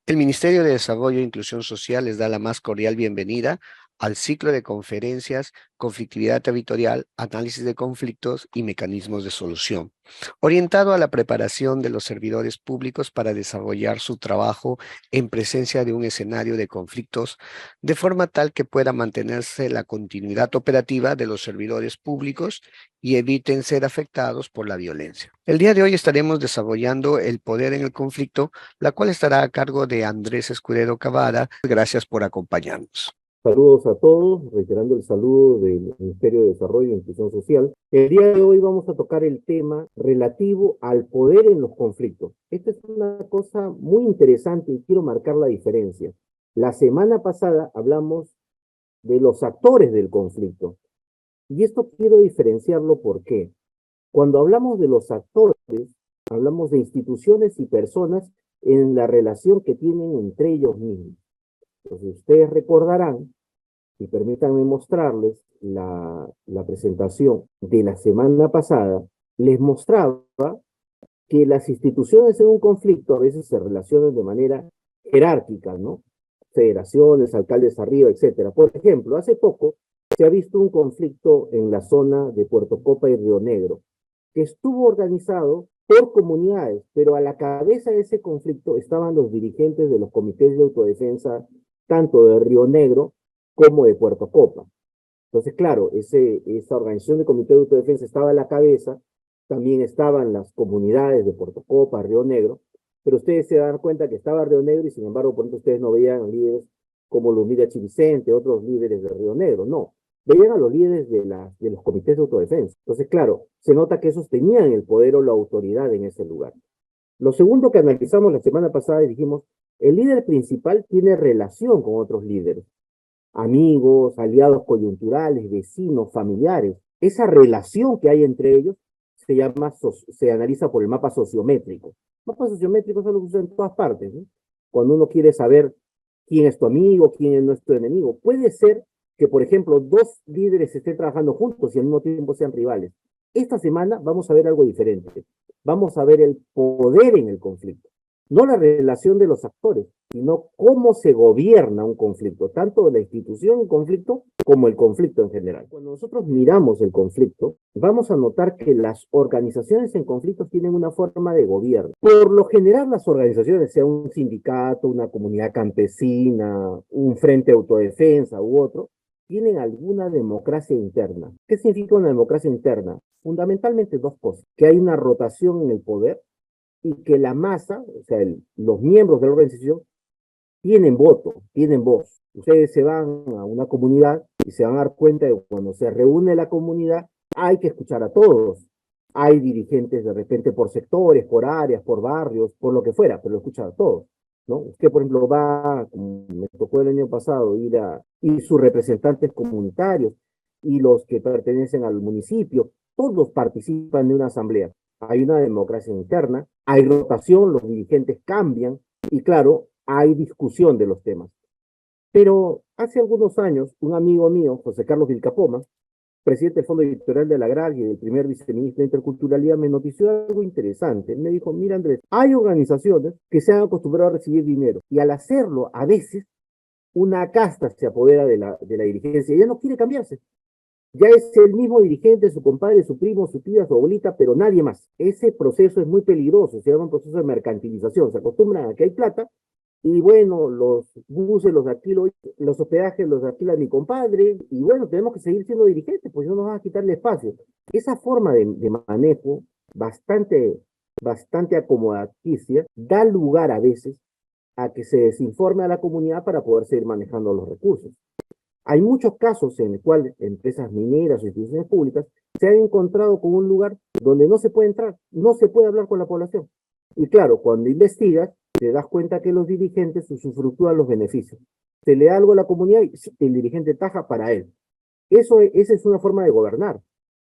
El Ministerio de Desarrollo e Inclusión Social les da la más cordial bienvenida al ciclo de conferencias Conflictividad Territorial, Análisis de Conflictos y Mecanismos de Solución, orientado a la preparación de los servidores públicos para desarrollar su trabajo en presencia de un escenario de conflictos, de forma tal que pueda mantenerse la continuidad operativa de los servidores públicos y eviten ser afectados por la violencia. El día de hoy estaremos desarrollando el poder en el conflicto, la cual estará a cargo de Andrés Escudero Cavada. Gracias por acompañarnos. Saludos a todos, reiterando el saludo del Ministerio de Desarrollo e Inclusión Social. El día de hoy vamos a tocar el tema relativo al poder en los conflictos. Esta es una cosa muy interesante y quiero marcar la diferencia. La semana pasada hablamos de los actores del conflicto y esto quiero diferenciarlo porque cuando hablamos de los actores, hablamos de instituciones y personas en la relación que tienen entre ellos mismos. Entonces ustedes recordarán y permítanme mostrarles la presentación de la semana pasada, les mostraba que las instituciones en un conflicto a veces se relacionan de manera jerárquica, ¿no? Federaciones, alcaldes arriba, etcétera. Por ejemplo, hace poco se ha visto un conflicto en la zona de Puerto Copa y Río Negro, que estuvo organizado por comunidades, pero a la cabeza de ese conflicto estaban los dirigentes de los comités de autodefensa, tanto de Río Negro como de Puerto Copa. Entonces, claro, esa organización de comité de autodefensa estaba a la cabeza, también estaban las comunidades de Puerto Copa, Río Negro, pero ustedes se dan cuenta que estaba Río Negro y sin embargo, por ejemplo, ustedes no veían líderes como los líderes Chivicente, otros líderes de Río Negro, no. Veían a los líderes de los comités de autodefensa. Entonces, claro, se nota que esos tenían el poder o la autoridad en ese lugar. Lo segundo que analizamos la semana pasada y dijimos, el líder principal tiene relación con otros líderes, amigos, aliados coyunturales, vecinos, familiares. Esa relación que hay entre ellos se analiza por el mapa sociométrico. El mapa sociométrico es algo que se usa en todas partes, ¿no? Cuando uno quiere saber quién es tu amigo, quién es nuestro enemigo. Puede ser que, por ejemplo, dos líderes estén trabajando juntos y al mismo tiempo sean rivales. Esta semana vamos a ver algo diferente. Vamos a ver el poder en el conflicto. No la relación de los actores, sino cómo se gobierna un conflicto, tanto la institución en conflicto como el conflicto en general. Cuando nosotros miramos el conflicto, vamos a notar que las organizaciones en conflictos tienen una forma de gobierno. Por lo general, las organizaciones, sea un sindicato, una comunidad campesina, un frente de autodefensa u otro, tienen alguna democracia interna. ¿Qué significa una democracia interna? Fundamentalmente dos cosas, que hay una rotación en el poder y que la masa, o sea, los miembros de la organización, tienen voto, tienen voz. Ustedes se van a una comunidad y se van a dar cuenta de que cuando se reúne la comunidad hay que escuchar a todos. Hay dirigentes de repente por sectores, por áreas, por barrios, por lo que fuera, pero lo escuchan a todos, ¿no? Usted, por ejemplo, va, como me tocó el año pasado, y sus representantes comunitarios y los que pertenecen al municipio, todos participan de una asamblea. Hay una democracia interna, hay rotación, los dirigentes cambian y claro, hay discusión de los temas. Pero hace algunos años, un amigo mío, José Carlos Vilcapoma, presidente del Fondo Editorial de la Agraria y el primer viceministro de Interculturalidad, me notició algo interesante. Me dijo, mira Andrés, hay organizaciones que se han acostumbrado a recibir dinero y al hacerlo, a veces, una casta se apodera de la dirigencia y ella no quiere cambiarse. Ya es el mismo dirigente, su compadre, su primo, su tía, su abuelita, pero nadie más. Ese proceso es muy peligroso, se llama un proceso de mercantilización. Se acostumbran a que hay plata y bueno, los buses los alquilo, los hospedajes los alquila mi compadre y bueno, tenemos que seguir siendo dirigentes, pues no nos van a quitarle espacio. Esa forma de manejo bastante acomodaticia da lugar a veces a que se desinforme a la comunidad para poder seguir manejando los recursos. Hay muchos casos en los cuales empresas mineras o instituciones públicas se han encontrado con un lugar donde no se puede entrar, no se puede hablar con la población. Y claro, cuando investigas, te das cuenta que los dirigentes usufructúan los beneficios. Se le da algo a la comunidad y el dirigente taja para él. Esa es una forma de gobernar,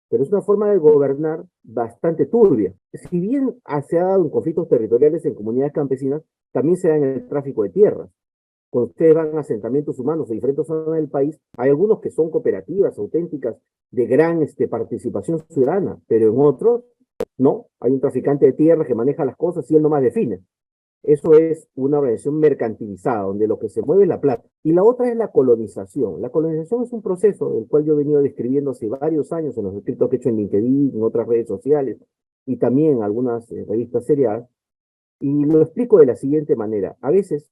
pero es una forma de gobernar bastante turbia. Si bien se ha dado en conflictos territoriales en comunidades campesinas, también se da en el tráfico de tierras. Cuando ustedes van a asentamientos humanos de diferentes zonas del país, hay algunos que son cooperativas auténticas de gran participación ciudadana, pero en otros no. Hay un traficante de tierra que maneja las cosas y él nomás define. Eso es una organización mercantilizada, donde lo que se mueve es la plata. Y la otra es la colonización. La colonización es un proceso del cual yo he venido describiendo hace varios años en los escritos que he hecho en LinkedIn, en otras redes sociales y también en algunas revistas seriadas. Y lo explico de la siguiente manera. A veces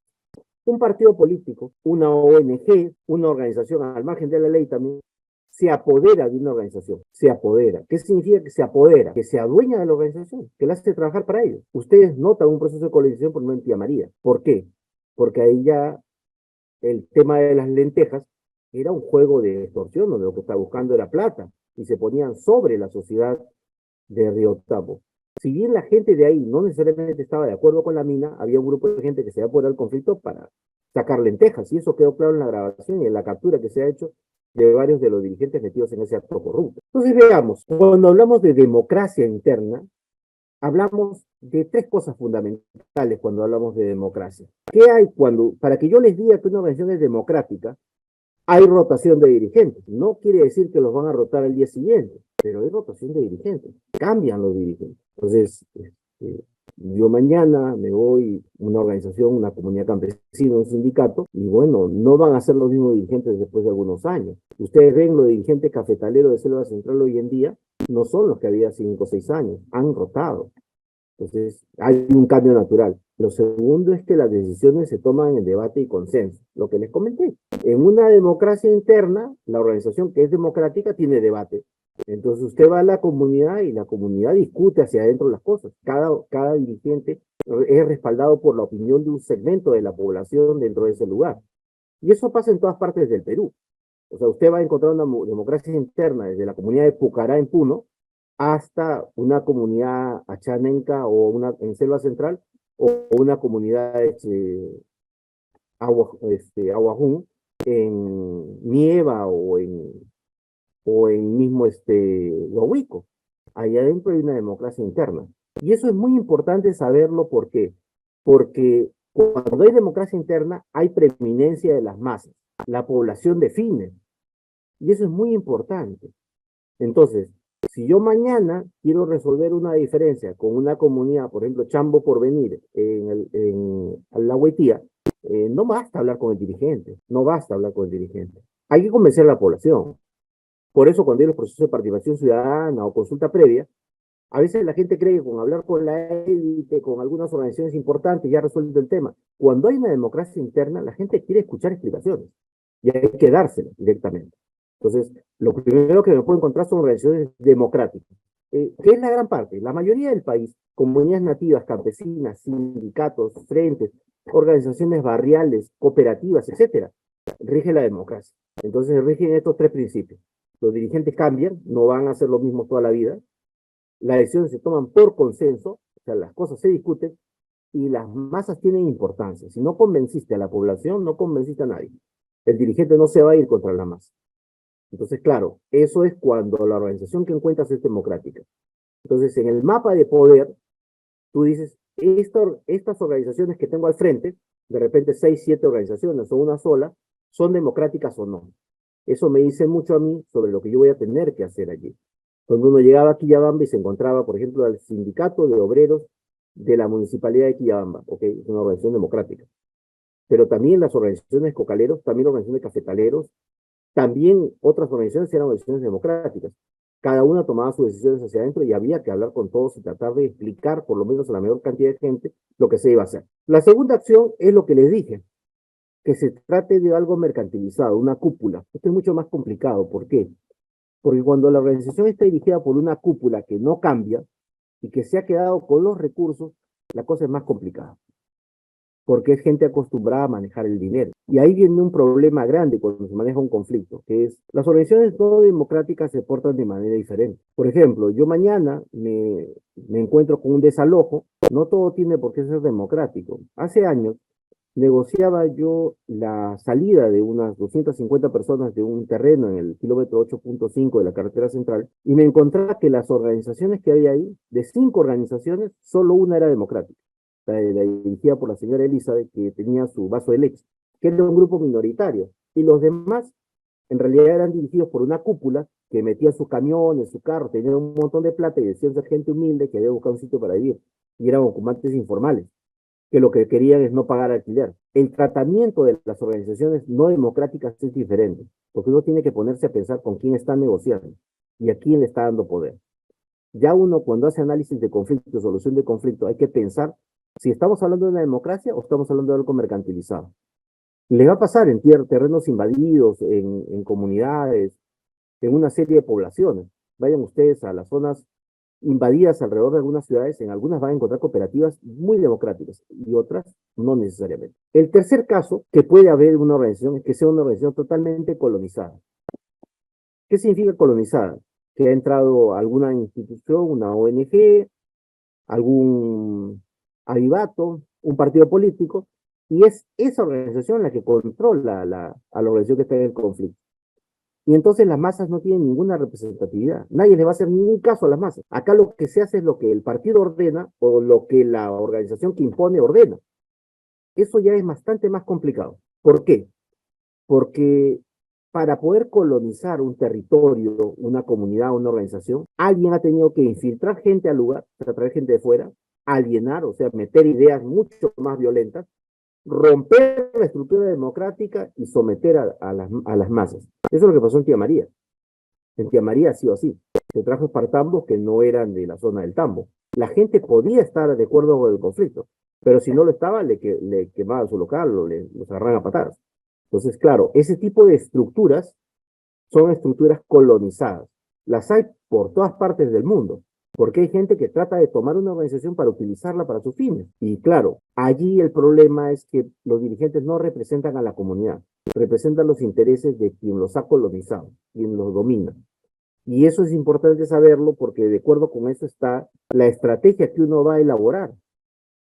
un partido político, una ONG, una organización al margen de la ley también, se apodera de una organización, se apodera. ¿Qué significa que se apodera? Que se adueña de la organización, que la hace trabajar para ellos. Ustedes notan un proceso de colonización por ejemplo en Tía María. ¿Por qué? Porque ahí ya el tema de las lentejas era un juego de extorsión, donde lo que estaba buscando era plata, y se ponían sobre la sociedad de Río Tabo. Si bien la gente de ahí no necesariamente estaba de acuerdo con la mina, había un grupo de gente que se había apoderado del conflicto para sacar lentejas, y eso quedó claro en la grabación y en la captura que se ha hecho de varios de los dirigentes metidos en ese acto corrupto. Entonces veamos, cuando hablamos de democracia interna, hablamos de tres cosas fundamentales cuando hablamos de democracia. ¿Qué hay cuando, para que yo les diga que una organización es democrática, hay rotación de dirigentes? No quiere decir que los van a rotar al día siguiente, pero hay rotación de dirigentes, cambian los dirigentes. Entonces, yo mañana me voy a una organización, una comunidad campesina, un sindicato, y bueno, no van a ser los mismos dirigentes después de algunos años. Ustedes ven los dirigentes cafetaleros de Selva Central hoy en día, no son los que había 5 o 6 años, han rotado. Entonces, hay un cambio natural. Lo segundo es que las decisiones se toman en debate y consenso, lo que les comenté. En una democracia interna, la organización que es democrática tiene debate. Entonces usted va a la comunidad y la comunidad discute hacia adentro las cosas. Cada dirigente es respaldado por la opinión de un segmento de la población dentro de ese lugar. Y eso pasa en todas partes del Perú. O sea, usted va a encontrar una democracia interna desde la comunidad de Pucará en Puno hasta una comunidad achanenca o una en Selva Central o una comunidad aguajún en Nieva o en mismo Lohuico. Ahí adentro hay una democracia interna. Y eso es muy importante saberlo. ¿Por qué? Porque cuando hay democracia interna hay preeminencia de las masas. La población define. Y eso es muy importante. Entonces, si yo mañana quiero resolver una diferencia con una comunidad, por ejemplo, Chambo Porvenir, en la Huetía, no basta hablar con el dirigente, no basta hablar con el dirigente. Hay que convencer a la población. Por eso cuando hay los procesos de participación ciudadana o consulta previa, a veces la gente cree que con hablar con la élite, con algunas organizaciones importantes, ya resuelve el tema. Cuando hay una democracia interna, la gente quiere escuchar explicaciones y hay que dárselas directamente. Entonces, lo primero que me puedo encontrar son organizaciones democráticas, que es la gran parte. La mayoría del país, comunidades nativas, campesinas, sindicatos, frentes, organizaciones barriales, cooperativas, etcétera, rige la democracia. Entonces, rigen estos tres principios. Los dirigentes cambian, no van a hacer lo mismo toda la vida. Las decisiones se toman por consenso, o sea, las cosas se discuten y las masas tienen importancia. Si no convenciste a la población, no convenciste a nadie. El dirigente no se va a ir contra la masa. Entonces, claro, eso es cuando la organización que encuentras es democrática. Entonces, en el mapa de poder, tú dices, estas organizaciones que tengo al frente, de repente 6, 7 organizaciones o una sola, ¿son democráticas o no? Eso me dice mucho a mí sobre lo que yo voy a tener que hacer allí. Cuando uno llegaba a Quillabamba y se encontraba, por ejemplo, al sindicato de obreros de la municipalidad de Quillabamba, ok, es una organización democrática. Pero también las organizaciones cocaleros, también organizaciones cafetaleros, también otras organizaciones eran organizaciones democráticas. Cada una tomaba sus decisiones hacia adentro y había que hablar con todos y tratar de explicar, por lo menos a la mayor cantidad de gente, lo que se iba a hacer. La segunda acción es lo que les dije, que se trate de algo mercantilizado, una cúpula. Esto es mucho más complicado. ¿Por qué? Porque cuando la organización está dirigida por una cúpula que no cambia y que se ha quedado con los recursos, la cosa es más complicada. Porque es gente acostumbrada a manejar el dinero. Y ahí viene un problema grande cuando se maneja un conflicto, que es las organizaciones no democráticas se portan de manera diferente. Por ejemplo, yo mañana me encuentro con un desalojo, no todo tiene por qué ser democrático. Hace años negociaba yo la salida de unas 250 personas de un terreno en el kilómetro 8.5 de la carretera central y me encontraba que las organizaciones que había ahí, de 5 organizaciones, solo una era democrática, la dirigida por la señora Elizabeth, que tenía su vaso de leche, que era un grupo minoritario, y los demás en realidad eran dirigidos por una cúpula que metía sus camiones, su carro, tenían un montón de plata y decían ser gente humilde que había buscado un sitio para vivir, y eran ocupantes informales. que lo que querían es no pagar alquiler. El tratamiento de las organizaciones no democráticas es diferente, porque uno tiene que ponerse a pensar con quién está negociando y a quién le está dando poder. Ya uno cuando hace análisis de conflicto, solución de conflicto, hay que pensar si estamos hablando de una democracia o estamos hablando de algo mercantilizado. Le va a pasar en terrenos invadidos, en comunidades, en una serie de poblaciones. Vayan ustedes a las zonas invadidas alrededor de algunas ciudades, en algunas van a encontrar cooperativas muy democráticas y otras no necesariamente. El tercer caso que puede haber una organización es que sea una organización totalmente colonizada. ¿Qué significa colonizada? Que ha entrado alguna institución, una ONG, algún avivato, un partido político, y es esa organización la que controla a la organización que está en el conflicto. Y entonces las masas no tienen ninguna representatividad. Nadie le va a hacer ningún caso a las masas. Acá lo que se hace es lo que el partido ordena o lo que la organización que impone ordena. Eso ya es bastante más complicado. ¿Por qué? Porque para poder colonizar un territorio, una comunidad, una organización, alguien ha tenido que infiltrar gente al lugar, traer gente de fuera, alienar, o sea, meter ideas mucho más violentas, romper la estructura democrática y someter a las masas. Eso es lo que pasó en Tía María. En Tía María ha sido así. Se trajo espartambos que no eran de la zona del Tambo. La gente podía estar de acuerdo con el conflicto, pero si no lo estaba, le quemaban su local o los agarraban a patadas. Entonces, claro, ese tipo de estructuras son estructuras colonizadas. Las hay por todas partes del mundo, porque hay gente que trata de tomar una organización para utilizarla para sus fines. Y claro, allí el problema es que los dirigentes no representan a la comunidad, representan los intereses de quien los ha colonizado, quien los domina. Y eso es importante saberlo porque de acuerdo con eso está la estrategia que uno va a elaborar.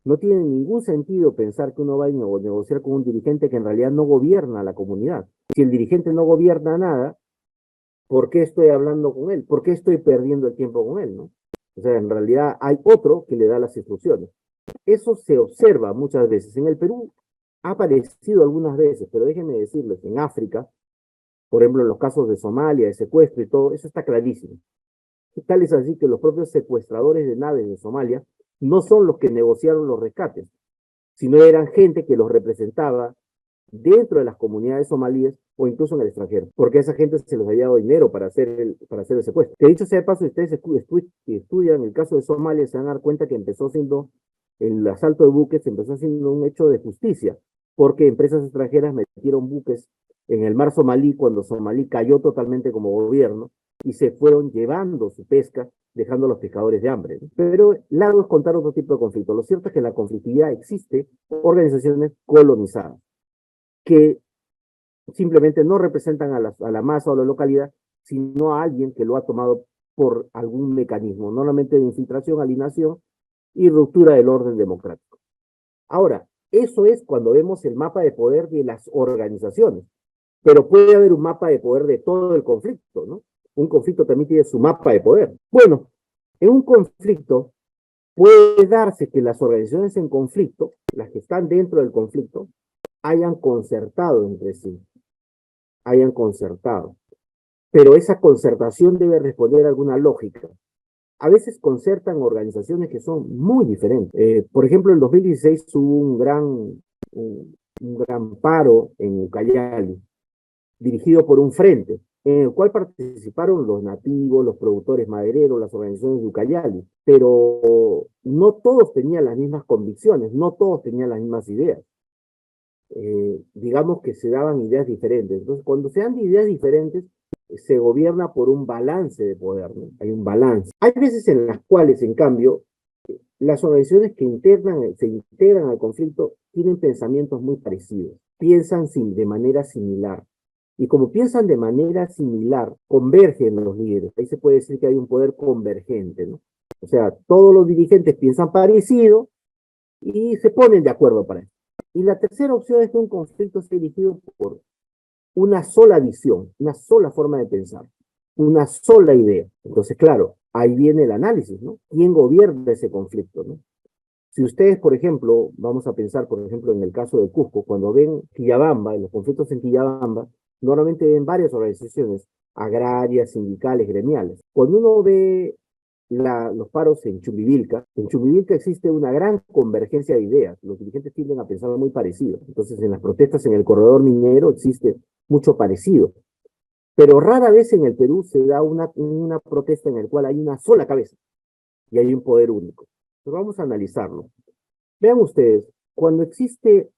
No tiene ningún sentido pensar que uno va a negociar con un dirigente que en realidad no gobierna a la comunidad. Si el dirigente no gobierna nada, ¿por qué estoy hablando con él? ¿Por qué estoy perdiendo el tiempo con él? ¿No? O sea, en realidad hay otro que le da las instrucciones. Eso se observa muchas veces. En el Perú ha aparecido algunas veces, pero déjenme decirles, en África, por ejemplo, en los casos de Somalia, de secuestro y todo, eso está clarísimo. Tal es así que los propios secuestradores de naves de Somalia no son los que negociaron los rescates, sino eran gente que los representaba dentro de las comunidades somalíes o incluso en el extranjero, porque a esa gente se les había dado dinero para hacer el secuestro. Que dicho sea de paso, si ustedes estudian el caso de Somalia, se van a dar cuenta que empezó siendo el asalto de buques, empezó siendo un hecho de justicia, porque empresas extranjeras metieron buques en el mar somalí cuando Somalí cayó totalmente como gobierno y se fueron llevando su pesca, dejando a los pescadores de hambre. ¿No? Pero largo es contar otro tipo de conflicto. Lo cierto es que en la conflictividad existe organizaciones colonizadas que simplemente no representan a la masa o a la localidad, sino a alguien que lo ha tomado por algún mecanismo, normalmente de infiltración, alienación y ruptura del orden democrático. Ahora, eso es cuando vemos el mapa de poder de las organizaciones, pero puede haber un mapa de poder de todo el conflicto, ¿no? Un conflicto también tiene su mapa de poder. Bueno, en un conflicto puede darse que las organizaciones en conflicto, las que están dentro del conflicto, hayan concertado entre sí, hayan concertado. Pero esa concertación debe responder a alguna lógica. A veces concertan organizaciones que son muy diferentes. Por ejemplo, en 2016 hubo un gran paro en Ucayali, dirigido por un frente, en el cual participaron los nativos, los productores madereros, las organizaciones de Ucayali, pero no todos tenían las mismas convicciones, no todos tenían las mismas ideas. Digamos que se daban ideas diferentes. Entonces, cuando se dan ideas diferentes, se gobierna por un balance de poder, ¿no? Hay un balance. Hay veces en las cuales, en cambio, las organizaciones que se integran al conflicto tienen pensamientos muy parecidos, piensan de manera similar. Y como piensan de manera similar, convergen los líderes. Ahí se puede decir que hay un poder convergente, ¿no? O sea, todos los dirigentes piensan parecido y se ponen de acuerdo para eso. Y la tercera opción es que un conflicto sea dirigido por una sola visión, una sola forma de pensar, una sola idea. Entonces, claro, ahí viene el análisis, ¿no? ¿Quién gobierna ese conflicto, no? Si ustedes, por ejemplo, vamos a pensar, por ejemplo, en el caso de Cusco, cuando ven Quillabamba, en los conflictos en Quillabamba, normalmente ven varias organizaciones agrarias, sindicales, gremiales. Cuando uno ve los paros en Chumbivilca. En Chumbivilca existe una gran convergencia de ideas. Los dirigentes tienden a pensar muy parecido. Entonces, en las protestas en el corredor minero existe mucho parecido. Pero rara vez en el Perú se da una protesta en la cual hay una sola cabeza y hay un poder único. Pero vamos a analizarlo. Vean ustedes, cuando existe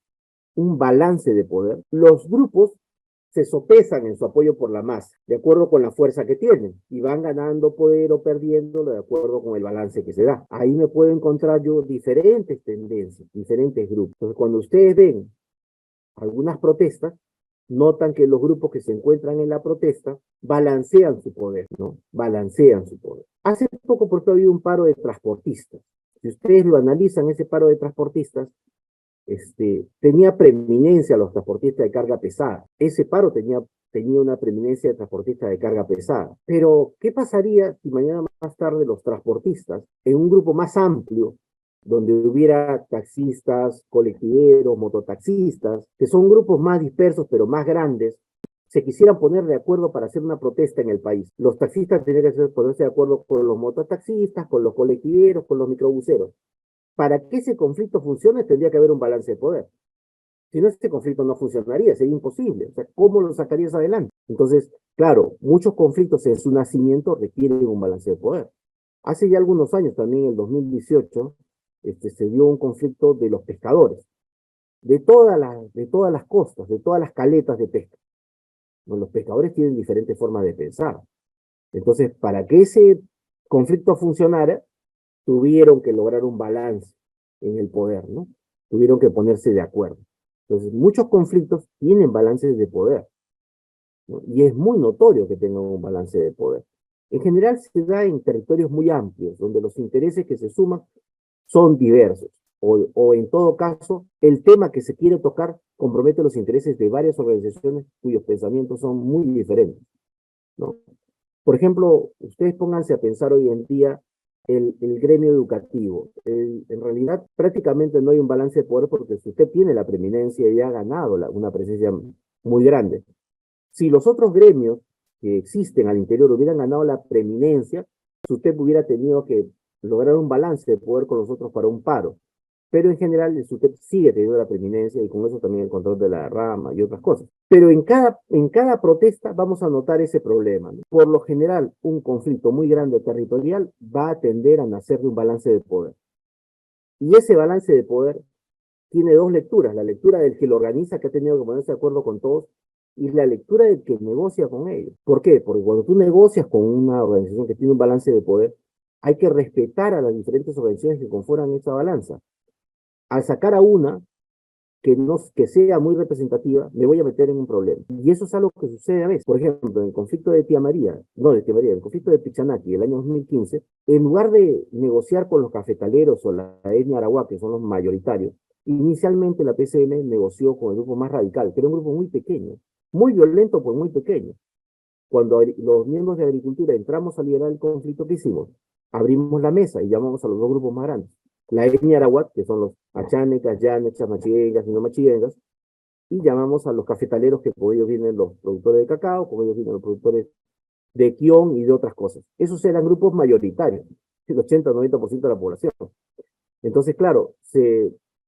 un balance de poder, los grupos se sopesan en su apoyo por la masa, de acuerdo con la fuerza que tienen, y van ganando poder o perdiéndolo de acuerdo con el balance que se da. Ahí me puedo encontrar yo diferentes tendencias, diferentes grupos. Entonces, cuando ustedes ven algunas protestas, notan que los grupos que se encuentran en la protesta balancean su poder, ¿no? Balancean su poder. Hace poco, por ejemplo, ha habido un paro de transportistas. Si ustedes lo analizan, ese paro de transportistas, tenía preeminencia a los transportistas de carga pesada. Ese paro tenía una preeminencia de transportistas de carga pesada. Pero, ¿qué pasaría si mañana más tarde los transportistas, en un grupo más amplio, donde hubiera taxistas, colectiveros, mototaxistas, que son grupos más dispersos pero más grandes, se quisieran poner de acuerdo para hacer una protesta en el país? Los taxistas tendrían que ponerse de acuerdo con los mototaxistas, con los colectiveros, con los microbuseros. Para que ese conflicto funcione tendría que haber un balance de poder. Si no, este conflicto no funcionaría, sería imposible. O sea, ¿cómo lo sacarías adelante? Entonces, claro, muchos conflictos en su nacimiento requieren un balance de poder. Hace ya algunos años, también en el 2018, se dio un conflicto de los pescadores, de todas las costas, de todas las caletas de pesca. Bueno, los pescadores tienen diferentes formas de pensar. Entonces, para que ese conflicto funcionara, tuvieron que lograr un balance en el poder, ¿no? Tuvieron que ponerse de acuerdo. Entonces, muchos conflictos tienen balances de poder, ¿no? Y es muy notorio que tengan un balance de poder. En general se da en territorios muy amplios, donde los intereses que se suman son diversos, o en todo caso, el tema que se quiere tocar compromete los intereses de varias organizaciones cuyos pensamientos son muy diferentes, ¿no? Por ejemplo, ustedes pónganse a pensar hoy en día el gremio educativo. En realidad, prácticamente no hay un balance de poder porque si usted tiene la preeminencia y ha ganado una presencia muy grande. Si los otros gremios que existen al interior hubieran ganado la preeminencia, usted hubiera tenido que lograr un balance de poder con los otros para un paro. Pero en general el SUTEP sigue teniendo la preeminencia y con eso también el control de la rama y otras cosas. Pero en cada protesta vamos a notar ese problema, ¿no? Por lo general, un conflicto muy grande territorial va a tender a nacer de un balance de poder. Y ese balance de poder tiene dos lecturas: la lectura del que lo organiza, que ha tenido que ponerse de acuerdo con todos, y la lectura del que negocia con ellos. ¿Por qué? Porque cuando tú negocias con una organización que tiene un balance de poder, hay que respetar a las diferentes organizaciones que conforman esa balanza. Al sacar a una que sea muy representativa, me voy a meter en un problema. Y eso es algo que sucede a veces. Por ejemplo, en el conflicto de Tía María, no de Tía María, en el conflicto de Pichanaki, el año 2015, en lugar de negociar con los cafetaleros o la etnia arawak, que son los mayoritarios, inicialmente la PCM negoció con el grupo más radical, que era un grupo muy pequeño, muy violento, pues muy pequeño. Cuando los miembros de agricultura entramos a liderar el conflicto, ¿qué hicimos? Abrimos la mesa y llamamos a los dos grupos más grandes. La etnia arawak, que son los achanecas, yanechas, machiguengas y no machiguengas, y llamamos a los cafetaleros, que con ellos vienen los productores de cacao, con ellos vienen los productores de quión y de otras cosas. Esos eran grupos mayoritarios, el 80-90% de la población. Entonces, claro,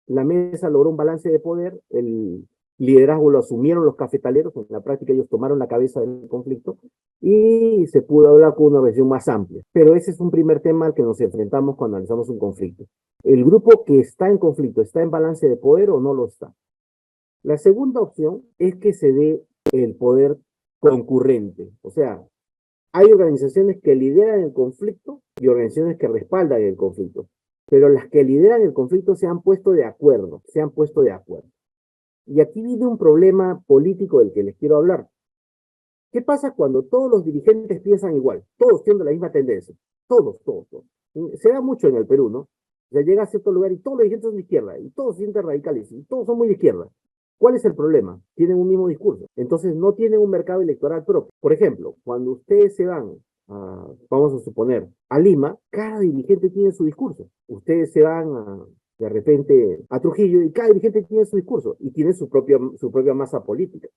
la mesa logró un balance de poder, el liderazgo lo asumieron los cafetaleros, en la práctica ellos tomaron la cabeza del conflicto y se pudo hablar con una versión más amplia. Pero ese es un primer tema al que nos enfrentamos cuando analizamos un conflicto. ¿El grupo que está en conflicto está en balance de poder o no lo está? La segunda opción es que se dé el poder concurrente, o sea, hay organizaciones que lideran el conflicto y organizaciones que respaldan el conflicto, pero las que lideran el conflicto se han puesto de acuerdo, se han puesto de acuerdo. Y aquí viene un problema político del que les quiero hablar. ¿Qué pasa cuando todos los dirigentes piensan igual? Todos tienen la misma tendencia. Todos. Se da mucho en el Perú, ¿no? O sea, llega a cierto lugar y todos los dirigentes son de izquierda, y todos se sienten radicales, y todos son muy de izquierda. ¿Cuál es el problema? Tienen un mismo discurso. Entonces no tienen un mercado electoral propio. Por ejemplo, cuando ustedes se van, vamos a suponer, a Lima, cada dirigente tiene su discurso. Ustedes se van de repente a Trujillo y cada dirigente tiene su discurso y tiene su propia masa política.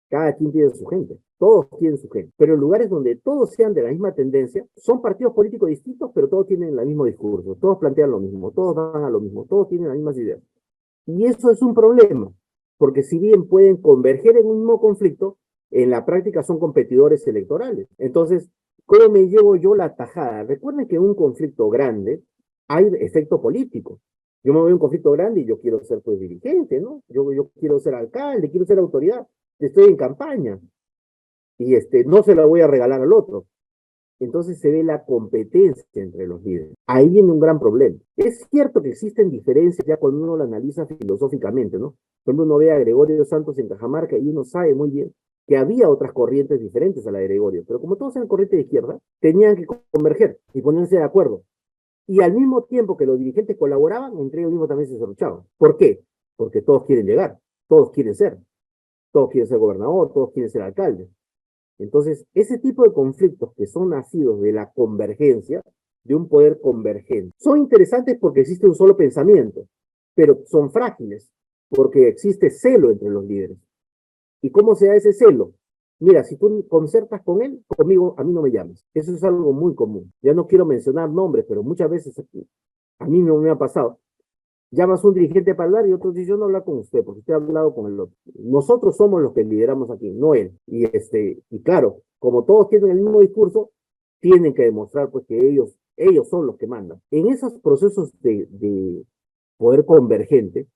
Cada quien tiene su gente, todos tienen su gente, pero en lugares donde todos sean de la misma tendencia, son partidos políticos distintos, pero todos tienen el mismo discurso, todos plantean lo mismo, todos van a lo mismo, todos tienen las mismas ideas. Y eso es un problema, porque si bien pueden converger en un mismo conflicto, en la práctica son competidores electorales. Entonces, ¿cómo me llevo yo la tajada? Recuerden que en un conflicto grande hay efecto político. Yo me veo en un conflicto grande y yo quiero ser pues dirigente, ¿no? Yo quiero ser alcalde, quiero ser autoridad, estoy en campaña y no se la voy a regalar al otro. Entonces se ve la competencia entre los líderes. Ahí viene un gran problema. Es cierto que existen diferencias ya cuando uno lo analiza filosóficamente, ¿no? Por ejemplo, uno ve a Gregorio Santos en Cajamarca y uno sabe muy bien que había otras corrientes diferentes a la de Gregorio, pero como todos eran corrientes de izquierda, tenían que converger y ponerse de acuerdo. Y al mismo tiempo que los dirigentes colaboraban, entre ellos mismos también se derrochaban. ¿Por qué? Porque todos quieren llegar, todos quieren ser gobernador, todos quieren ser alcalde. Entonces, ese tipo de conflictos que son nacidos de la convergencia, de un poder convergente, son interesantes porque existe un solo pensamiento, pero son frágiles porque existe celo entre los líderes. ¿Y cómo se da ese celo? Mira, si tú concertas con él, conmigo, a mí no me llames. Eso es algo muy común. Ya no quiero mencionar nombres, pero muchas veces a mí no me ha pasado. Llamas a un dirigente para hablar y otro dice, yo no hablo con usted, porque usted ha hablado con el otro. Nosotros somos los que lideramos aquí, no él. Y claro, como todos tienen el mismo discurso, tienen que demostrar pues que ellos son los que mandan. En esos procesos de poder convergente,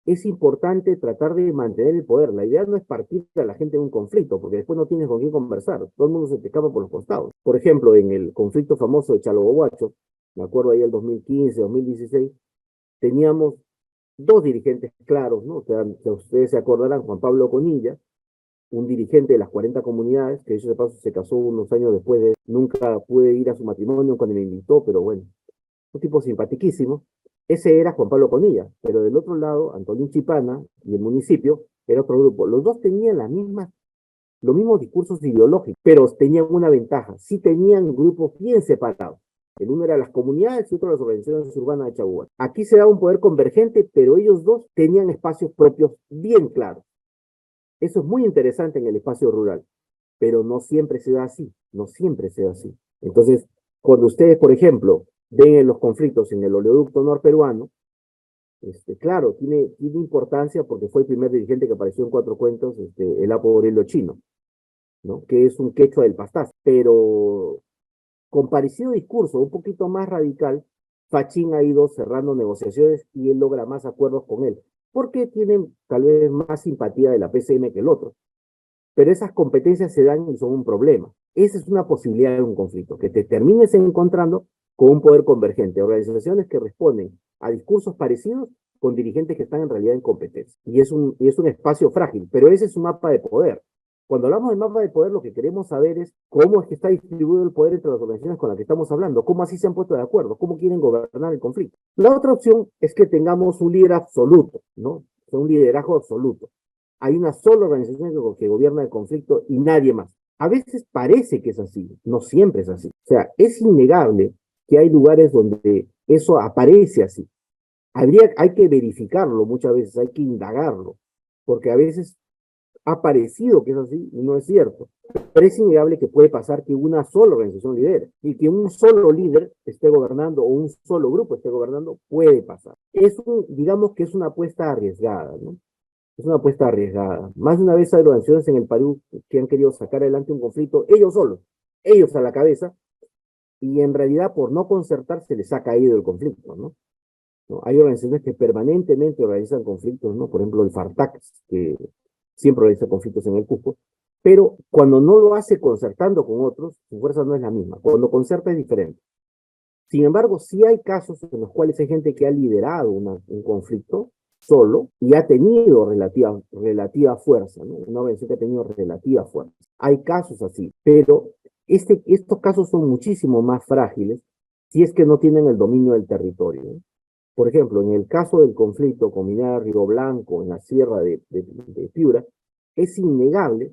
es importante tratar de mantener el poder. La idea no es partir a la gente en un conflicto, porque después no tienes con quién conversar. Todo el mundo se te escapa por los costados. Por ejemplo, en el conflicto famoso de Chalobohuacho, me acuerdo ahí el 2015, 2016, teníamos dos dirigentes claros, ¿no? O sea, ustedes se acordarán, Juan Pablo Conilla, un dirigente de las 40 comunidades, que de paso se casó unos años después de, nunca pude ir a su matrimonio cuando me invitó, pero bueno, un tipo simpaticísimo. Ese era Juan Pablo Conilla, pero del otro lado, Antonio Chipana y el municipio era otro grupo. Los dos tenían los mismos discursos ideológicos, pero tenían una ventaja, sí tenían grupos bien separados. El uno era las comunidades y otro las organizaciones urbanas de Chaguán. Aquí se daba un poder convergente, pero ellos dos tenían espacios propios bien claros. Eso es muy interesante en el espacio rural, pero no siempre se da así, no siempre se da así. Entonces, cuando ustedes, por ejemplo, ven en los conflictos en el oleoducto norperuano, claro, tiene importancia porque fue el primer dirigente que apareció en Cuatro Cuentos, el Apo Aurelio Chino, ¿no? Que es un quechua del Pastaza, pero con parecido discurso, un poquito más radical, Fachín ha ido cerrando negociaciones y él logra más acuerdos con él, porque tienen tal vez más simpatía de la PCM que el otro. Pero esas competencias se dan y son un problema. Esa es una posibilidad de un conflicto, que te termines encontrando con un poder convergente, organizaciones que responden a discursos parecidos con dirigentes que están en realidad en competencia. Y es un espacio frágil, pero ese es un mapa de poder. Cuando hablamos de mapa de poder, lo que queremos saber es cómo es que está distribuido el poder entre las organizaciones con las que estamos hablando, cómo así se han puesto de acuerdo, cómo quieren gobernar el conflicto. La otra opción es que tengamos un líder absoluto, ¿no? O sea, un liderazgo absoluto. Hay una sola organización que gobierna el conflicto y nadie más. A veces parece que es así, no siempre es así. O sea, es innegable que hay lugares donde eso aparece así. Hay que verificarlo muchas veces, hay que indagarlo, porque a veces ha parecido que es así y no es cierto. Pero es innegable que puede pasar que una sola organización lidere y que un solo líder esté gobernando o un solo grupo esté gobernando, puede pasar. Digamos que es una apuesta arriesgada, ¿no? Es una apuesta arriesgada. Más de una vez hay organizaciones en el Perú que han querido sacar adelante un conflicto ellos solos, ellos a la cabeza, y en realidad por no concertar se les ha caído el conflicto, ¿no? ¿No? Hay organizaciones que permanentemente organizan conflictos, ¿no? Por ejemplo, el FARTAC, que siempre organiza conflictos en el Cusco, pero cuando no lo hace concertando con otros, su fuerza no es la misma. Cuando concerta es diferente. Sin embargo, sí hay casos en los cuales hay gente que ha liderado un conflicto solo y ha tenido relativa fuerza, ¿no? Una organización que ha tenido relativa fuerza. Hay casos así, pero estos casos son muchísimo más frágiles si es que no tienen el dominio del territorio, ¿no? Por ejemplo, en el caso del conflicto con Minera Río Blanco, en la sierra de Piura, es innegable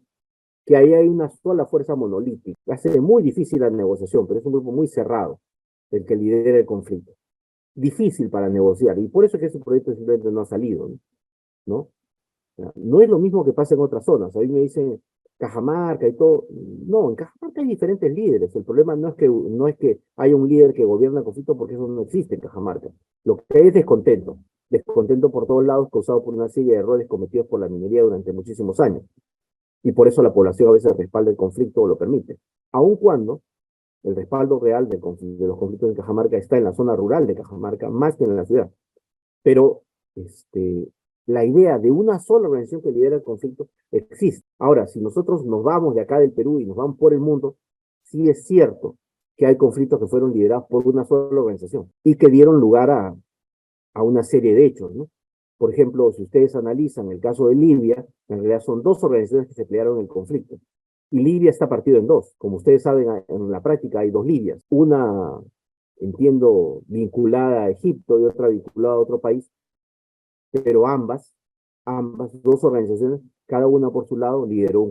que ahí hay una sola fuerza monolítica. Hace muy difícil la negociación, pero es un grupo muy cerrado el que lidera el conflicto. Difícil para negociar, y por eso es que ese proyecto simplemente no ha salido, ¿no? ¿Ya? No es lo mismo que pasa en otras zonas. A mí me dicen Cajamarca y todo. No, en Cajamarca hay diferentes líderes. El problema no es que haya un líder que gobierna el conflicto, porque eso no existe en Cajamarca. Lo que hay es descontento. Descontento por todos lados, causado por una serie de errores cometidos por la minería durante muchísimos años. Y por eso la población a veces respalda el conflicto o lo permite. Aun cuando el respaldo real de los conflictos en Cajamarca está en la zona rural de Cajamarca, más que en la ciudad. Pero la idea de una sola organización que lidera el conflicto existe. Ahora, si nosotros nos vamos de acá del Perú y nos vamos por el mundo, sí es cierto que hay conflictos que fueron liderados por una sola organización y que dieron lugar a una serie de hechos, ¿no? Por ejemplo, si ustedes analizan el caso de Libia, en realidad son dos organizaciones que se pelearon en el conflicto. Y Libia está partido en dos. Como ustedes saben, en la práctica hay dos Libias. Una, entiendo, vinculada a Egipto y otra vinculada a otro país, pero ambas dos organizaciones, cada una por su lado, lideró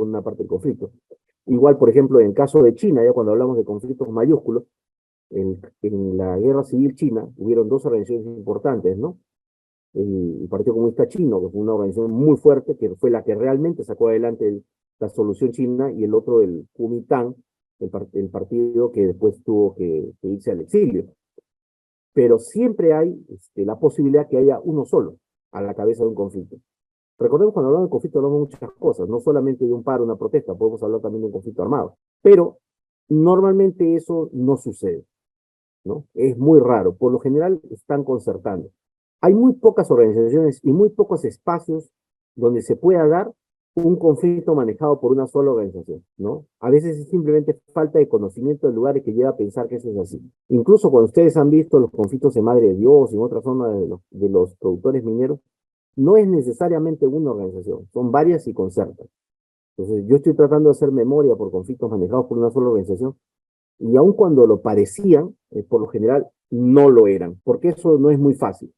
una parte del conflicto. Igual, por ejemplo, en el caso de China, ya cuando hablamos de conflictos mayúsculos, en la guerra civil china hubieron dos organizaciones importantes, ¿no? El Partido Comunista Chino, que fue una organización muy fuerte, que fue la que realmente sacó adelante la solución china, y el otro, el Kuomintang, el partido que después tuvo que irse al exilio. Pero siempre hay la posibilidad que haya uno solo a la cabeza de un conflicto. Recordemos, cuando hablamos de conflicto hablamos de muchas cosas, no solamente de un paro, una protesta, podemos hablar también de un conflicto armado. Pero normalmente eso no sucede, ¿no? Es muy raro. Por lo general están concertando. Hay muy pocas organizaciones y muy pocos espacios donde se pueda dar un conflicto manejado por una sola organización, ¿no? A veces es simplemente falta de conocimiento del lugar que lleva a pensar que eso es así. Incluso cuando ustedes han visto los conflictos en Madre de Dios y en otras zonas de los productores mineros, no es necesariamente una organización, son varias y concertan. Entonces, yo estoy tratando de hacer memoria por conflictos manejados por una sola organización, y aun cuando lo parecían, por lo general no lo eran, porque eso no es muy fácil.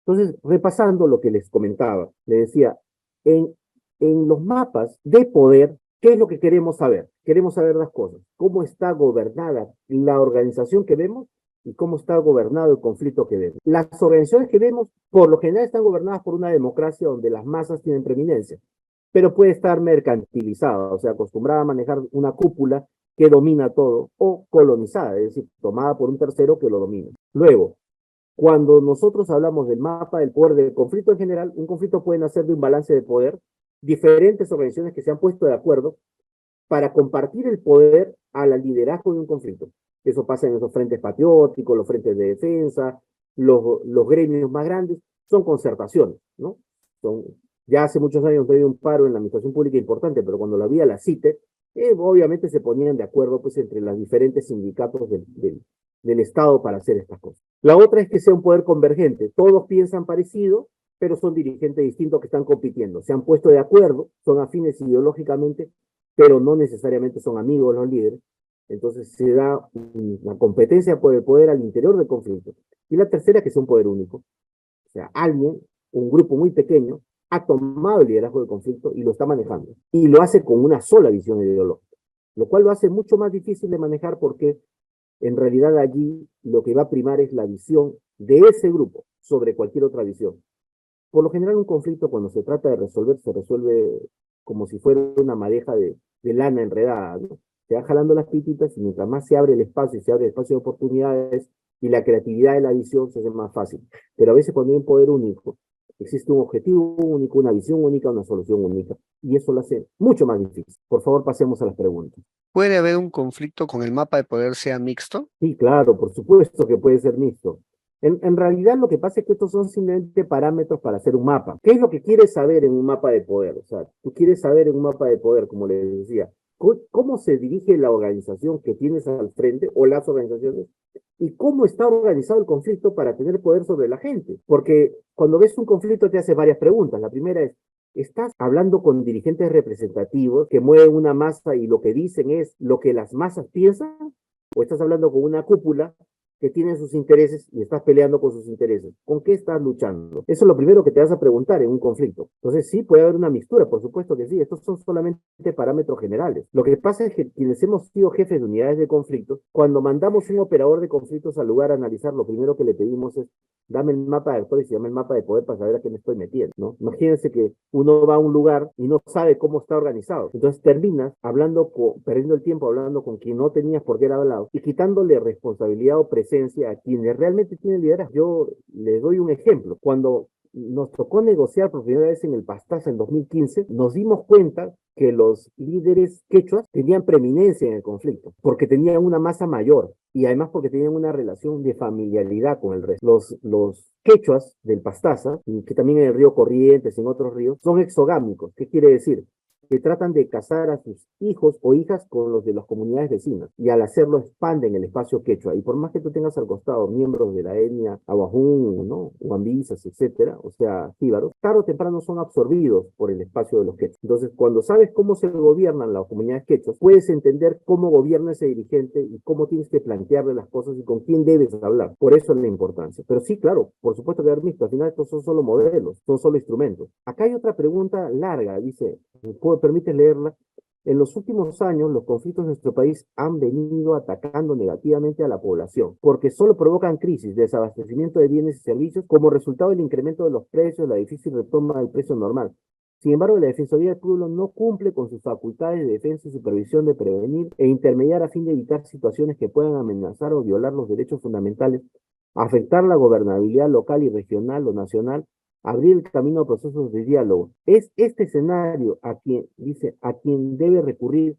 Entonces, repasando lo que les comentaba, le decía, en, en los mapas de poder, ¿qué es lo que queremos saber? Queremos saber las cosas. ¿Cómo está gobernada la organización que vemos y cómo está gobernado el conflicto que vemos? Las organizaciones que vemos, por lo general, están gobernadas por una democracia donde las masas tienen preeminencia, pero puede estar mercantilizada, o sea, acostumbrada a manejar una cúpula que domina todo, o colonizada, es decir, tomada por un tercero que lo domina. Luego, cuando nosotros hablamos del mapa del poder del conflicto en general, un conflicto puede nacer de un balance de poder, diferentes organizaciones que se han puesto de acuerdo para compartir el poder al liderazgo de un conflicto. Eso pasa en esos frentes patrióticos, los frentes de defensa, los gremios más grandes, son concertaciones, ¿no? Son, ya hace muchos años había un paro en la administración pública importante, pero cuando la había la CITE, obviamente se ponían de acuerdo pues entre los diferentes sindicatos del Estado para hacer estas cosas. La otra es que sea un poder convergente. Todos piensan parecido, pero son dirigentes distintos que están compitiendo. Se han puesto de acuerdo, son afines ideológicamente, pero no necesariamente son amigos los líderes. Entonces se da una competencia por el poder al interior del conflicto. Y la tercera es que sea un poder único. O sea, alguien, un grupo muy pequeño, ha tomado el liderazgo del conflicto y lo está manejando. Y lo hace con una sola visión ideológica, lo cual lo hace mucho más difícil de manejar, porque en realidad allí lo que va a primar es la visión de ese grupo sobre cualquier otra visión. Por lo general, un conflicto, cuando se trata de resolver, se resuelve como si fuera una madeja de lana enredada, ¿no? Se van jalando las pititas, y mientras más se abre el espacio y se abre el espacio de oportunidades y la creatividad de la visión, se hace más fácil. Pero a veces, cuando hay un poder único, existe un objetivo único, una visión única, una solución única, y eso lo hace mucho más difícil. Por favor, pasemos a las preguntas. ¿Puede haber un conflicto con el mapa de poder sea mixto? Sí, claro, por supuesto que puede ser mixto. En realidad, lo que pasa es que estos son simplemente parámetros para hacer un mapa. ¿Qué es lo que quieres saber en un mapa de poder? O sea, tú quieres saber en un mapa de poder, como les decía, cómo se dirige la organización que tienes al frente, o las organizaciones, y cómo está organizado el conflicto para tener poder sobre la gente. Porque cuando ves un conflicto te haces varias preguntas. La primera es, ¿estás hablando con dirigentes representativos que mueven una masa y lo que dicen es lo que las masas piensan? ¿O estás hablando con una cúpula que tiene sus intereses y estás peleando con sus intereses? ¿Con qué estás luchando? Eso es lo primero que te vas a preguntar en un conflicto. Entonces sí, puede haber una mixtura, por supuesto que sí. Estos son solamente parámetros generales. Lo que pasa es que quienes hemos sido jefes de unidades de conflicto, cuando mandamos un operador de conflictos al lugar a analizar, lo primero que le pedimos es, dame el mapa de actores y dame el mapa de poder para saber a qué me estoy metiendo, ¿no? Imagínense que uno va a un lugar y no sabe cómo está organizado. Entonces terminas perdiendo el tiempo hablando con quien no tenías por qué haber hablado y quitándole responsabilidad o presencia a quienes realmente tienen liderazgo. Yo les doy un ejemplo. Cuando nos tocó negociar por primera vez en el Pastaza en 2015, nos dimos cuenta que los líderes quechuas tenían preeminencia en el conflicto, porque tenían una masa mayor y además porque tenían una relación de familiaridad con el resto. Los quechuas del Pastaza, que también en el río Corrientes, en otros ríos, son exogámicos. ¿Qué quiere decir? Que tratan de casar a sus hijos o hijas con los de las comunidades vecinas y al hacerlo expanden el espacio quechua. Y por más que tú tengas al costado miembros de la etnia Ahuajún, ¿no? Huambizas, etcétera, o sea, jíbaros, tarde o temprano son absorbidos por el espacio de los quechuas. Entonces, cuando sabes cómo se gobiernan las comunidades quechuas, puedes entender cómo gobierna ese dirigente y cómo tienes que plantearle las cosas y con quién debes hablar. Por eso es la importancia. Pero sí, claro, por supuesto que haber visto, al final estos son solo modelos, son solo instrumentos. Acá hay otra pregunta larga, dice, permite leerla. En los últimos años, los conflictos en nuestro país han venido atacando negativamente a la población, porque solo provocan crisis, desabastecimiento de bienes y servicios como resultado del incremento de los precios, la difícil retoma del precio normal. Sin embargo, la Defensoría del Pueblo no cumple con sus facultades de defensa y supervisión de prevenir e intermediar a fin de evitar situaciones que puedan amenazar o violar los derechos fundamentales, afectar la gobernabilidad local y regional o nacional, abrir el camino a procesos de diálogo. Es este escenario a quien debe recurrir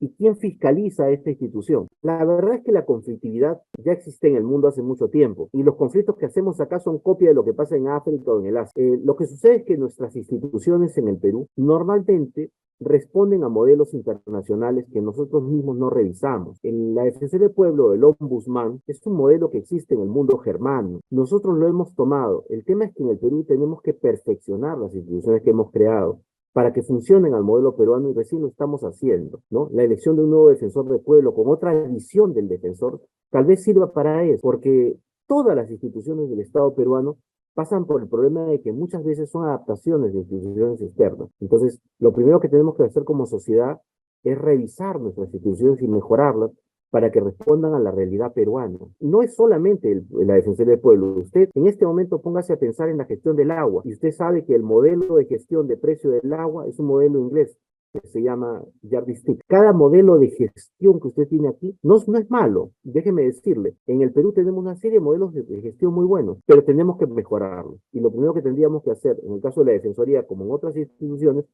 y quién fiscaliza esta institución. La verdad es que la conflictividad ya existe en el mundo hace mucho tiempo y los conflictos que hacemos acá son copia de lo que pasa en África o en el Asia. Lo que sucede es que nuestras instituciones en el Perú normalmente responden a modelos internacionales que nosotros mismos no revisamos. En la Defensoría del Pueblo, el Ombudsman, es un modelo que existe en el mundo germano. Nosotros lo hemos tomado. El tema es que en el Perú tenemos que perfeccionar las instituciones que hemos creado para que funcionen al modelo peruano y recién lo estamos haciendo, ¿no? La elección de un nuevo defensor del pueblo con otra visión del defensor tal vez sirva para eso, porque todas las instituciones del Estado peruano pasan por el problema de que muchas veces son adaptaciones de instituciones externas. Entonces, lo primero que tenemos que hacer como sociedad es revisar nuestras instituciones y mejorarlas para que respondan a la realidad peruana. No es solamente la Defensoría del Pueblo. Usted en este momento póngase a pensar en la gestión del agua y usted sabe que el modelo de gestión de precio del agua es un modelo inglés que se llama Yardstick. Cada modelo de gestión que usted tiene aquí no es malo, déjeme decirle. En el Perú tenemos una serie de modelos de gestión muy buenos, pero tenemos que mejorarlos. Y lo primero que tendríamos que hacer, en el caso de la Defensoría, como en otras instituciones,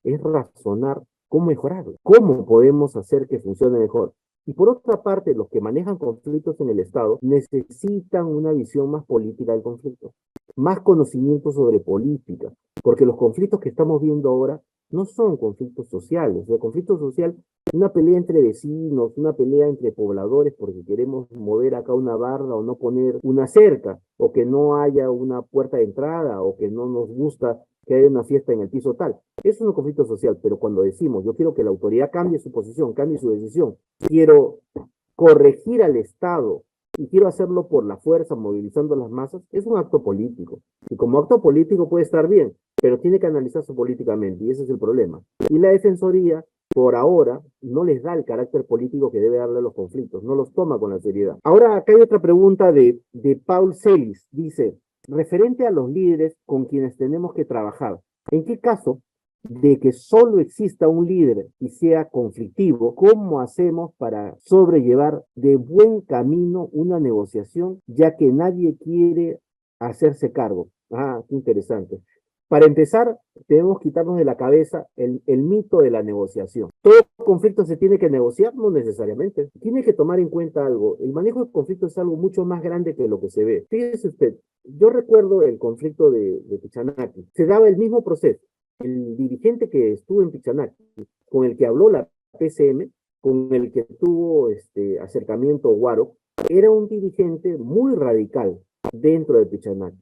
es razonar cómo mejorarlo, cómo podemos hacer que funcione mejor. Y por otra parte, los que manejan conflictos en el Estado necesitan una visión más política del conflicto, más conocimiento sobre política, porque los conflictos que estamos viendo ahora no son conflictos sociales. El conflicto social es una pelea entre vecinos, una pelea entre pobladores porque queremos mover acá una barda o no poner una cerca, o que no haya una puerta de entrada, o que no nos gusta que haya una fiesta en el piso tal. Eso es un conflicto social, pero cuando decimos, yo quiero que la autoridad cambie su posición, cambie su decisión, quiero corregir al Estado y quiero hacerlo por la fuerza, movilizando a las masas, es un acto político. Y como acto político puede estar bien, pero tiene que analizarse políticamente, y ese es el problema. Y la Defensoría, por ahora, no les da el carácter político que debe darle a los conflictos, no los toma con la seriedad. Ahora, acá hay otra pregunta de Paul Celis, dice, referente a los líderes con quienes tenemos que trabajar, ¿en qué caso de que solo exista un líder y sea conflictivo, cómo hacemos para sobrellevar de buen camino una negociación, ya que nadie quiere hacerse cargo? Ah, qué interesante. Para empezar, debemos quitarnos de la cabeza el mito de la negociación. ¿Todo conflicto se tiene que negociar? No necesariamente. Tiene que tomar en cuenta algo. El manejo de conflicto es algo mucho más grande que lo que se ve. Fíjese usted, yo recuerdo el conflicto de Pichanaki. Se daba el mismo proceso. El dirigente que estuvo en Pichanaki, con el que habló la PCM, con el que tuvo acercamiento Guaro, era un dirigente muy radical dentro de Pichanaki,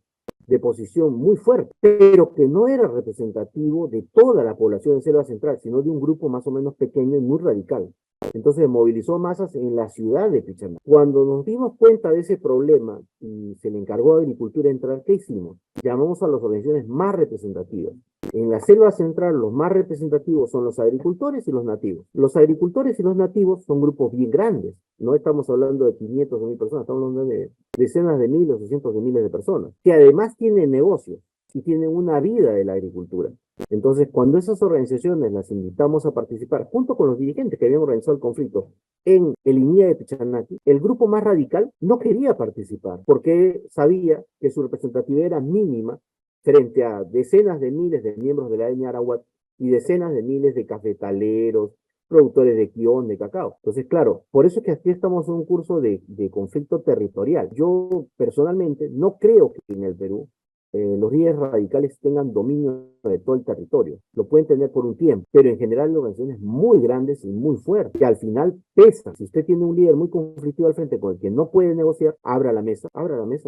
de posición muy fuerte, pero que no era representativo de toda la población de Selva Central, sino de un grupo más o menos pequeño y muy radical. Entonces movilizó masas en la ciudad de Pichanaki. Cuando nos dimos cuenta de ese problema y se le encargó a Agricultura entrar, ¿qué hicimos? Llamamos a las organizaciones más representativas. En la selva central los más representativos son los agricultores y los nativos. Los agricultores y los nativos son grupos bien grandes. No estamos hablando de 500 o 1000 personas, estamos hablando de decenas de miles o cientos de miles de personas, que además tienen negocios y tienen una vida de la agricultura. Entonces, cuando esas organizaciones las invitamos a participar, junto con los dirigentes que habían organizado el conflicto en el INIA de Pichanaki, el grupo más radical no quería participar porque sabía que su representatividad era mínima frente a decenas de miles de miembros de la etnia arawak y decenas de miles de cafetaleros, productores de quión, de cacao. Entonces, claro, por eso es que aquí estamos en un curso de conflicto territorial. Yo personalmente no creo que en el Perú los líderes radicales tengan dominio de todo el territorio. Lo pueden tener por un tiempo, pero en general la organización es muy grandes y muy fuerte, que al final pesa. Si usted tiene un líder muy conflictivo al frente con el que no puede negociar, abra la mesa,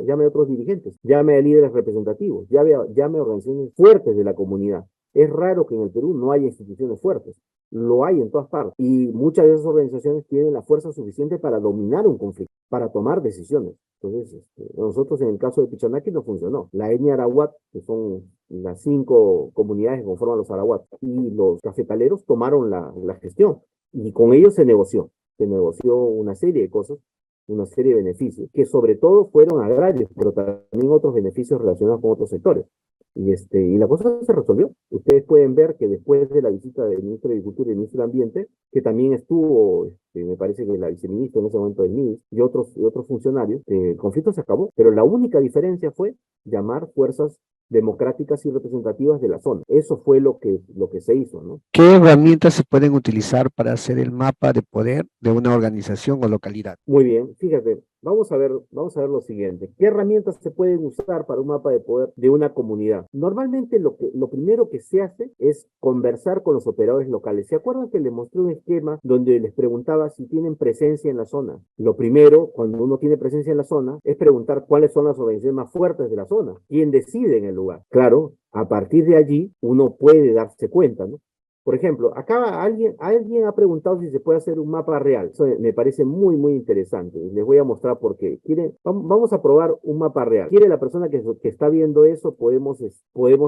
llame a otros dirigentes, llame a líderes representativos, llame a organizaciones fuertes de la comunidad. Es raro que en el Perú no haya instituciones fuertes. Lo hay en todas partes. Y muchas de esas organizaciones tienen la fuerza suficiente para dominar un conflicto, para tomar decisiones. Entonces, nosotros en el caso de Pichanaki no funcionó. La etnia arawak, que son las 5 comunidades que conforman los arawak, y los cafetaleros tomaron la gestión. Y con ellos se negoció. Se negoció una serie de cosas, una serie de beneficios, que sobre todo fueron agrarios, pero también otros beneficios relacionados con otros sectores. Y la cosa se resolvió. Ustedes pueden ver que después de la visita del ministro de Agricultura y del ministro del Ambiente, que también estuvo, me parece que la viceministra en ese momento del MIDIS y otros funcionarios, el conflicto se acabó. Pero la única diferencia fue llamar fuerzas democráticas y representativas de la zona. Eso fue lo que se hizo, ¿no? ¿Qué herramientas se pueden utilizar para hacer el mapa de poder de una organización o localidad? Muy bien, fíjate, vamos a ver lo siguiente. ¿Qué herramientas se pueden usar para un mapa de poder de una comunidad? Normalmente lo primero que se hace es conversar con los operadores locales. ¿Se acuerdan que les mostré un esquema donde les preguntaba si tienen presencia en la zona? Lo primero, cuando uno tiene presencia en la zona, es preguntar cuáles son las organizaciones más fuertes de la zona. ¿Quién decide en el lugar? Claro, a partir de allí uno puede darse cuenta, ¿no? Por ejemplo, acá alguien ha preguntado si se puede hacer un mapa real. Eso me parece muy, muy interesante. Les voy a mostrar por qué. Vamos a probar un mapa real. ¿Quiere la persona que está viendo eso? Podemos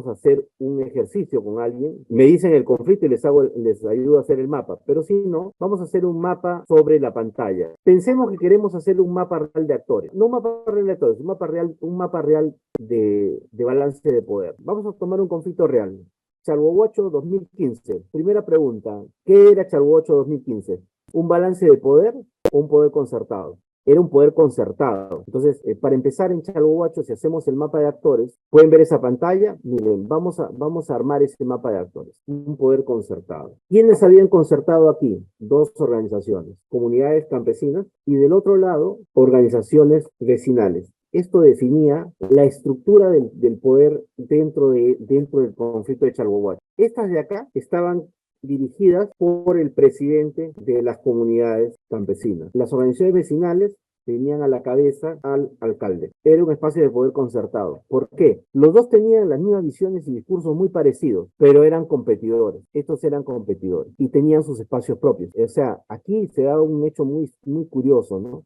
hacer un ejercicio con alguien. Me dicen el conflicto y les ayudo a hacer el mapa. Pero si no, vamos a hacer un mapa sobre la pantalla. Pensemos que queremos hacer un mapa real de actores. No un mapa real de actores, un mapa real de balance de poder. Vamos a tomar un conflicto real. Chalhuahuacho 2015. Primera pregunta, ¿qué era Chalhuahuacho 2015? ¿Un balance de poder o un poder concertado? Era un poder concertado. Entonces, para empezar en Chalhuahuacho, si hacemos el mapa de actores, ¿pueden ver esa pantalla? Miren, vamos a armar ese mapa de actores. Un poder concertado. ¿Quiénes habían concertado aquí? 2 organizaciones, comunidades campesinas, y del otro lado, organizaciones vecinales. Esto definía la estructura del poder dentro del conflicto de Chalhuahuacho. Estas de acá estaban dirigidas por el presidente de las comunidades campesinas. Las organizaciones vecinales tenían a la cabeza al alcalde. Era un espacio de poder concertado. ¿Por qué? Los dos tenían las mismas visiones y discursos muy parecidos, pero eran competidores. Estos eran competidores y tenían sus espacios propios. O sea, aquí se da un hecho muy, muy curioso, ¿no?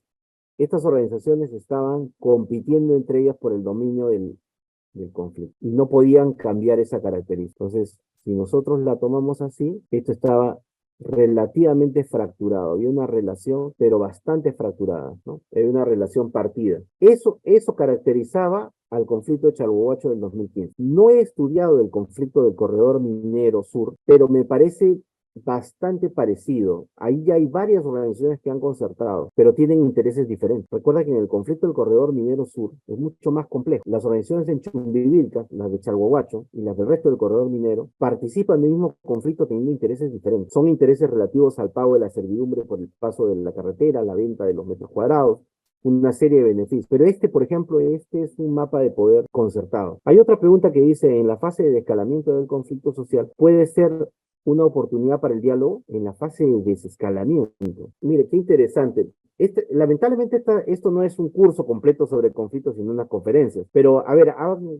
Estas organizaciones estaban compitiendo entre ellas por el dominio del conflicto y no podían cambiar esa característica. Entonces, si nosotros la tomamos así, esto estaba relativamente fracturado. Había una relación, pero bastante fracturada, ¿no? Había una relación partida. Eso caracterizaba al conflicto de Chalhuahuacho del 2015. No he estudiado el conflicto del corredor minero sur, pero me parece bastante parecido. Ahí ya hay varias organizaciones que han concertado, pero tienen intereses diferentes. Recuerda que en el conflicto del corredor minero sur es mucho más complejo. Las organizaciones en Chumbivilcas, las de Chalhuahuacho y las del resto del corredor minero, participan del mismo conflicto teniendo intereses diferentes. Son intereses relativos al pago de la servidumbre por el paso de la carretera, la venta de los metros cuadrados, una serie de beneficios. Pero por ejemplo, este es un mapa de poder concertado. Hay otra pregunta que dice, en la fase de escalamiento del conflicto social, ¿puede ser una oportunidad para el diálogo? En la fase de desescalamiento? Mire, qué interesante. Lamentablemente esto no es un curso completo sobre conflictos, sino unas conferencias. Pero, a ver,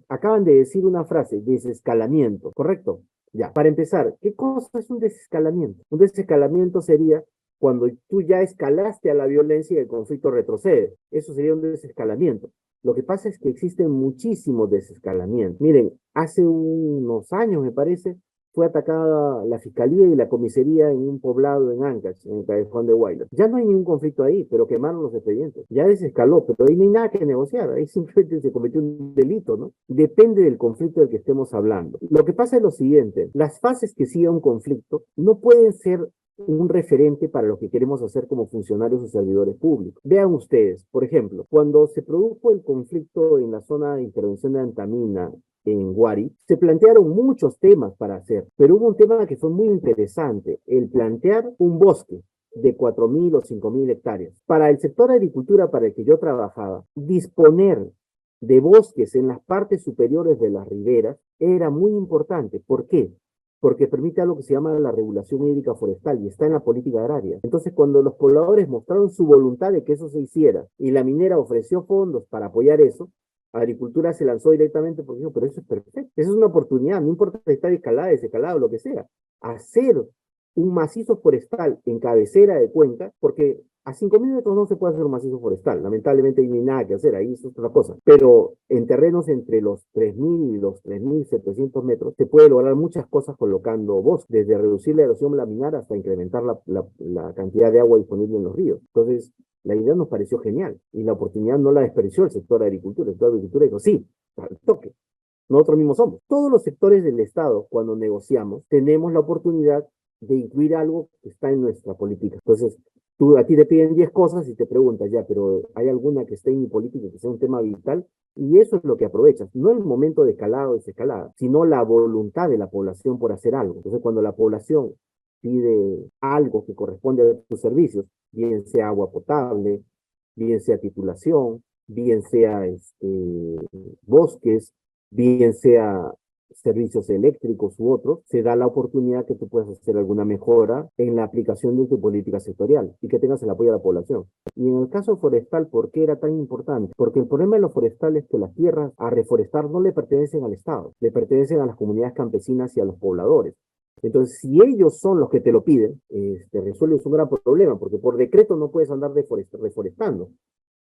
acaban de decir una frase, desescalamiento, ¿correcto? Ya, para empezar, ¿qué cosa es un desescalamiento? Un desescalamiento sería cuando tú ya escalaste a la violencia y el conflicto retrocede. Eso sería un desescalamiento. Lo que pasa es que existen muchísimos desescalamientos. Miren, hace unos años, me parece, fue atacada la fiscalía y la comisaría en un poblado en Ancash, en el Callejón de Huaylas. Ya no hay ningún conflicto ahí, pero quemaron los expedientes. Ya desescaló, pero ahí no hay nada que negociar. Ahí simplemente se cometió un delito, ¿no? Depende del conflicto del que estemos hablando. Lo que pasa es lo siguiente: las fases que sigue un conflicto no pueden ser un referente para lo que queremos hacer como funcionarios o servidores públicos. Vean ustedes, por ejemplo, cuando se produjo el conflicto en la zona de intervención de Antamina, en Guari, se plantearon muchos temas para hacer, pero hubo un tema que fue muy interesante: el plantear un bosque de 4.000 o 5.000 hectáreas. Para el sector de agricultura para el que yo trabajaba, disponer de bosques en las partes superiores de las riberas era muy importante. ¿Por qué? Porque permite algo que se llama la regulación hídrica forestal y está en la política agraria. Entonces, cuando los pobladores mostraron su voluntad de que eso se hiciera y la minera ofreció fondos para apoyar eso, Agricultura se lanzó directamente porque dijo, pero eso es perfecto, eso es una oportunidad, no importa si está escalada, desescalada, lo que sea. Hacer un macizo forestal en cabecera de cuenca, porque a 5.000 metros no se puede hacer un macizo forestal, lamentablemente no hay nada que hacer, ahí eso es otra cosa, pero en terrenos entre los 3.000 y los 3.700 metros se puede lograr muchas cosas colocando bosques, desde reducir la erosión laminar hasta incrementar la cantidad de agua disponible en los ríos. Entonces, la idea nos pareció genial y la oportunidad no la desperdició el sector de agricultura. El sector de agricultura dijo, sí, al toque. Nosotros mismos somos. Todos los sectores del Estado, cuando negociamos, tenemos la oportunidad de incluir algo que está en nuestra política. Entonces, a ti te piden 10 cosas y te preguntas, ya, pero ¿hay alguna que esté en mi política que sea un tema vital? Y eso es lo que aprovechas. No el momento de escalada o desescalada, sino la voluntad de la población por hacer algo. Entonces, cuando la población pide algo que corresponde a tus servicios, bien sea agua potable, bien sea titulación, bien sea bosques, bien sea servicios eléctricos u otros, se da la oportunidad que tú puedas hacer alguna mejora en la aplicación de tu política sectorial y que tengas el apoyo de la población. Y en el caso forestal, ¿por qué era tan importante? Porque el problema de lo forestal es que las tierras a reforestar no le pertenecen al Estado, le pertenecen a las comunidades campesinas y a los pobladores. Entonces, si ellos son los que te lo piden, resuelves un gran problema, porque por decreto no puedes andar reforestando,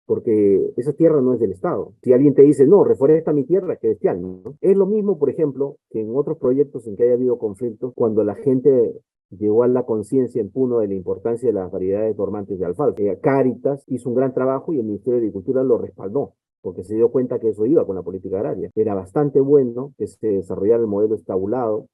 porque esa tierra no es del Estado. Si alguien te dice, no, reforesta mi tierra, qué bestial, ¿no? Es lo mismo, por ejemplo, que en otros proyectos en que haya habido conflictos, cuando la gente llegó a la conciencia en Puno de la importancia de las variedades dormantes de alfalfa. Cáritas hizo un gran trabajo y el Ministerio de Agricultura lo respaldó, porque se dio cuenta que eso iba con la política agraria. Era bastante bueno que se desarrollara el modelo estabulado,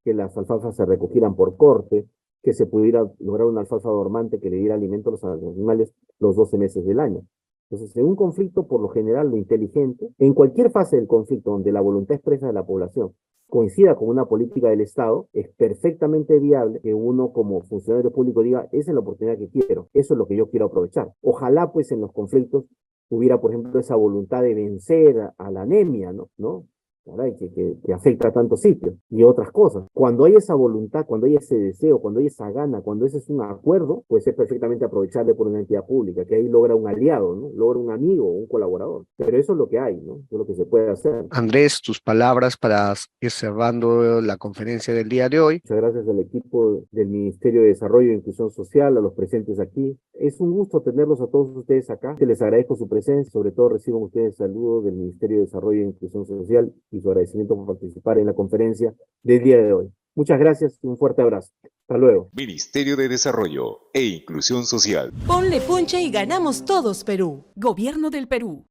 que las alfalfas se recogieran por corte, que se pudiera lograr una alfalfa dormante que le diera alimento a los animales los 12 meses del año. Entonces, en un conflicto, por lo general, lo inteligente, en cualquier fase del conflicto donde la voluntad expresa de la población coincida con una política del Estado, es perfectamente viable que uno como funcionario público diga, esa es la oportunidad que quiero, eso es lo que yo quiero aprovechar. Ojalá, pues, en los conflictos hubiera, por ejemplo, esa voluntad de vencer a la anemia, ¿no? Caray, que afecta a tantos sitios y otras cosas. Cuando hay esa voluntad, cuando hay ese deseo, cuando hay esa gana, cuando ese es un acuerdo, pues es perfectamente aprovechable por una entidad pública, que ahí logra un aliado, ¿no? Logra un amigo, un colaborador. Pero eso es lo que hay, ¿no? Eso es lo que se puede hacer. Andrés, tus palabras para ir cerrando la conferencia del día de hoy. Muchas gracias al equipo del Ministerio de Desarrollo e Inclusión Social, a los presentes aquí. Es un gusto tenerlos a todos ustedes acá, que les agradezco su presencia, sobre todo reciban ustedes saludos del Ministerio de Desarrollo e Inclusión Social y su agradecimiento por participar en la conferencia del día de hoy. Muchas gracias y un fuerte abrazo. Hasta luego. Ministerio de Desarrollo e Inclusión Social. Ponle punche y ganamos todos, Perú. Gobierno del Perú.